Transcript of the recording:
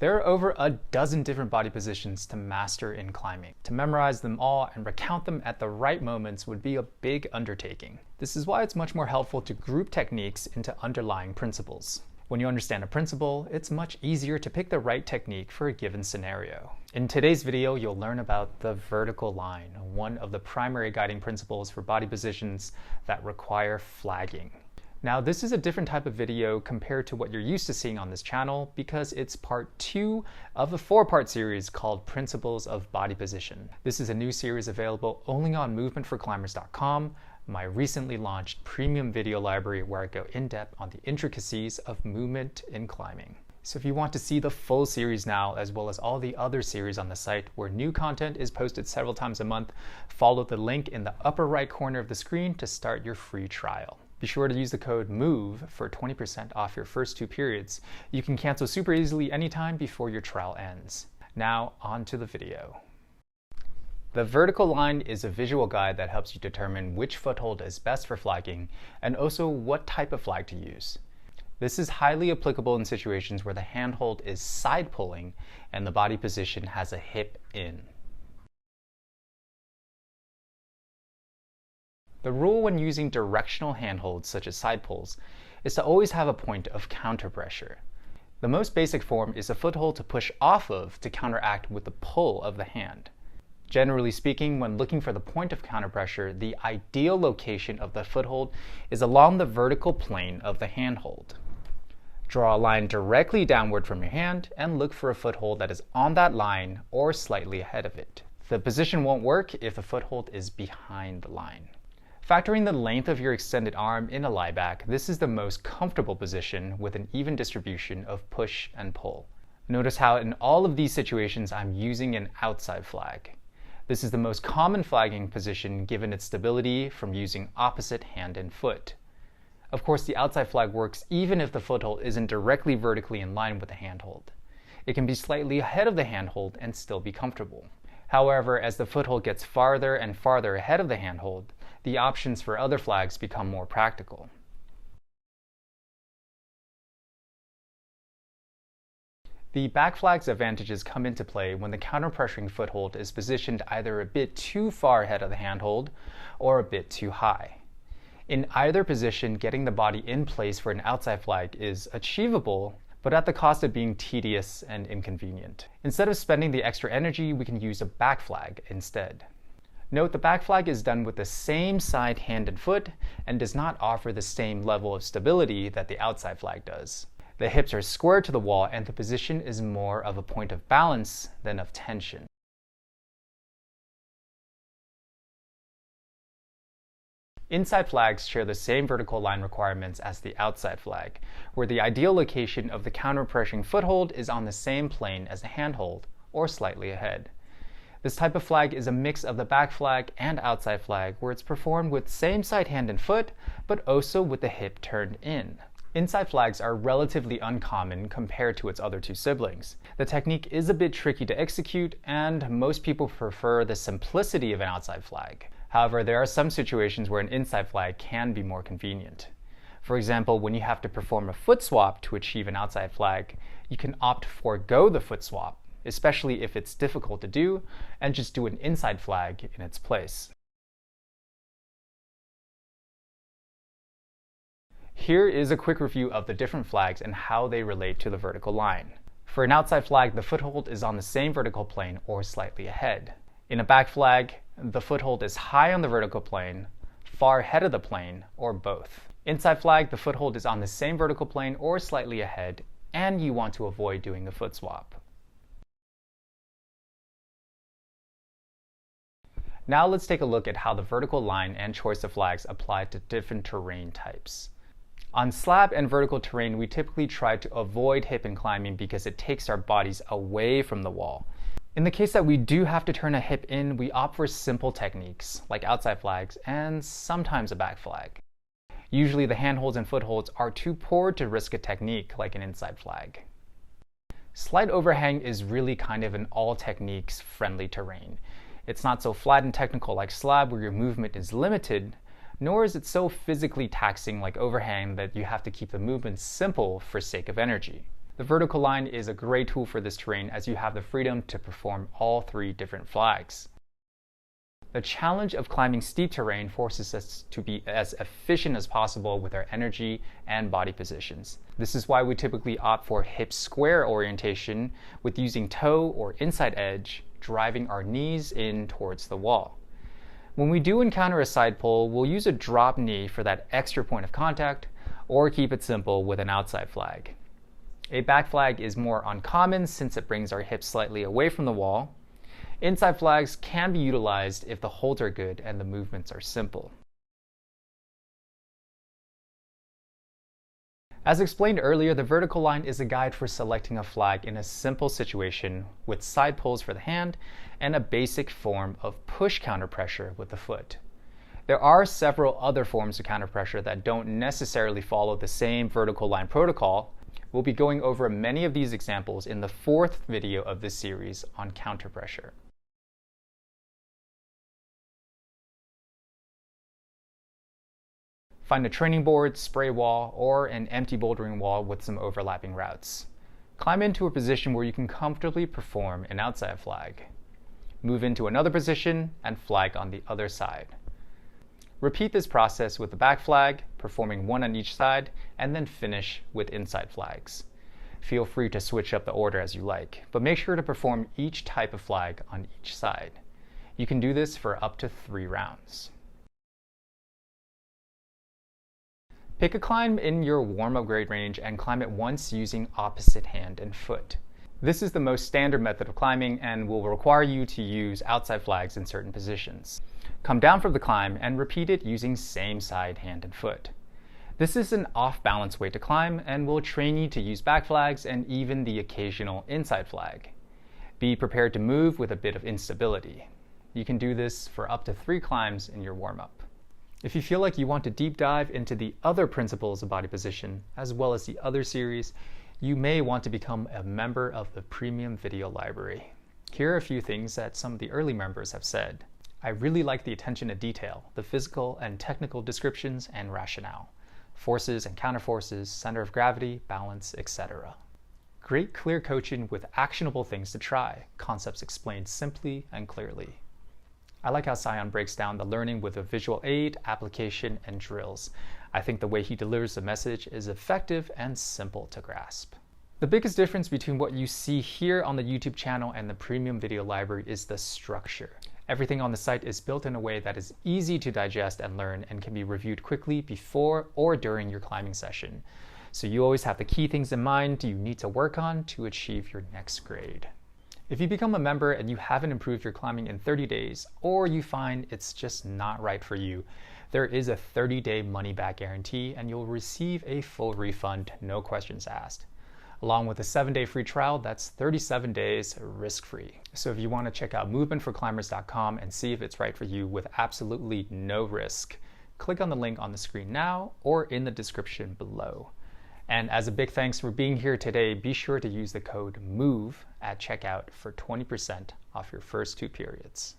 There are over a dozen different body positions to master in climbing. To memorize them all and recount them at the right moments would be a big undertaking. This is why it's much more helpful to group techniques into underlying principles. When you understand a principle, it's much easier to pick the right technique for a given scenario. In today's video, you'll learn about the vertical line, one of the primary guiding principles for body positions that require flagging. Now, this is a different type of video compared to what you're used to seeing on this channel because it's part 2 of a 4-part series called Principles of Body Position. This is a new series available only on movementforclimbers.com, my recently launched premium video library where I go in depth on the intricacies of movement in climbing. So if you want to see the full series now, as well as all the other series on the site where new content is posted several times a month, follow the link in the upper right corner of the screen to start your free trial. Be sure to use the code MOVE for 20% off your first 2 periods. You can cancel super easily anytime before your trial ends. Now, on to the video. The vertical line is a visual guide that helps you determine which foothold is best for flagging and also what type of flag to use. This is highly applicable in situations where the handhold is side pulling and the body position has a hip in. The rule when using directional handholds such as side pulls is to always have a point of counter pressure. The most basic form is a foothold to push off of to counteract with the pull of the hand. Generally speaking, when looking for the point of counter pressure, the ideal location of the foothold is along the vertical plane of the handhold. Draw a line directly downward from your hand and look for a foothold that is on that line or slightly ahead of it. The position won't work if the foothold is behind the line. Factoring the length of your extended arm in a lie back, this is the most comfortable position with an even distribution of push and pull. Notice how in all of these situations I'm using an outside flag. This is the most common flagging position given its stability from using opposite hand and foot. Of course, the outside flag works even if the foothold isn't directly vertically in line with the handhold. It can be slightly ahead of the handhold and still be comfortable. However, as the foothold gets farther and farther ahead of the handhold, the options for other flags become more practical. The back flag's advantages come into play when the counter-pressuring foothold is positioned either a bit too far ahead of the handhold or a bit too high. In either position, getting the body in place for an outside flag is achievable, but at the cost of being tedious and inconvenient. Instead of spending the extra energy, we can use a back flag instead. Note the back flag is done with the same side hand and foot and does not offer the same level of stability that the outside flag does. The hips are square to the wall and the position is more of a point of balance than of tension. Inside flags share the same vertical line requirements as the outside flag, where the ideal location of the counter-pressuring foothold is on the same plane as the handhold, or slightly ahead. This type of flag is a mix of the back flag and outside flag, where it's performed with same side hand and foot, but also with the hip turned in. Inside flags are relatively uncommon compared to its other 2 siblings. The technique is a bit tricky to execute, and most people prefer the simplicity of an outside flag. However, there are some situations where an inside flag can be more convenient. For example, when you have to perform a foot swap to achieve an outside flag, you can opt to forego the foot swap, especially if it's difficult to do, and just do an inside flag in its place. Here is a quick review of the different flags and how they relate to the vertical line. For an outside flag, the foothold is on the same vertical plane or slightly ahead. In a back flag, the foothold is high on the vertical plane, far ahead of the plane, or both. Inside flag, the foothold is on the same vertical plane or slightly ahead, and you want to avoid doing a foot swap. Now let's take a look at how the vertical line and choice of flags apply to different terrain types. On slab and vertical terrain, we typically try to avoid hip in climbing because it takes our bodies away from the wall. In the case that we do have to turn a hip in, we opt for simple techniques like outside flags and sometimes a back flag. Usually the handholds and footholds are too poor to risk a technique like an inside flag. Slight overhang is really kind of an all techniques friendly terrain. It's not so flat and technical like slab where your movement is limited, nor is it so physically taxing like overhang that you have to keep the movement simple for sake of energy. The vertical line is a great tool for this terrain as you have the freedom to perform all 3 different flags. The challenge of climbing steep terrain forces us to be as efficient as possible with our energy and body positions. This is why we typically opt for hip square orientation, with using toe or inside edge driving our knees in towards the wall. When we do encounter a side pull, we'll use a drop knee for that extra point of contact, or keep it simple with an outside flag. A back flag is more uncommon since it brings our hips slightly away from the wall. Inside flags can be utilized if the holds are good and the movements are simple. As explained earlier, the vertical line is a guide for selecting a flag in a simple situation with side pulls for the hand and a basic form of push counter pressure with the foot. There are several other forms of counter pressure that don't necessarily follow the same vertical line protocol. We'll be going over many of these examples in the 4th video of this series on counter pressure. Find a training board, spray wall, or an empty bouldering wall with some overlapping routes. Climb into a position where you can comfortably perform an outside flag. Move into another position and flag on the other side. Repeat this process with the back flag, performing 1 on each side, and then finish with inside flags. Feel free to switch up the order as you like, but make sure to perform each type of flag on each side. You can do this for up to 3 rounds. Pick a climb in your warm-up grade range and climb it once using opposite hand and foot. This is the most standard method of climbing and will require you to use outside flags in certain positions. Come down from the climb and repeat it using same side hand and foot. This is an off-balance way to climb and will train you to use back flags and even the occasional inside flag. Be prepared to move with a bit of instability. You can do this for up to 3 climbs in your warm-up. If you feel like you want to deep dive into the other principles of body position, as well as the other series, you may want to become a member of the Premium Video Library. Here are a few things that some of the early members have said. I really like the attention to detail, the physical and technical descriptions and rationale, forces and counterforces, center of gravity, balance, etc. Great clear coaching with actionable things to try, concepts explained simply and clearly. I like how Sion breaks down the learning with a visual aid, application, and drills. I think the way he delivers the message is effective and simple to grasp. The biggest difference between what you see here on the YouTube channel and the Premium Video Library is the structure. Everything on the site is built in a way that is easy to digest and learn and can be reviewed quickly before or during your climbing session. So you always have the key things in mind you need to work on to achieve your next grade. If you become a member and you haven't improved your climbing in 30 days, or you find it's just not right for you, there is a 30-day money-back guarantee and you'll receive a full refund, no questions asked. Along with a 7-day free trial, that's 37 days risk-free. So if you want to check out movementforclimbers.com and see if it's right for you with absolutely no risk, click on the link on the screen now or in the description below. And as a big thanks for being here today, be sure to use the code MOVE at checkout for 20% off your first 2 periods.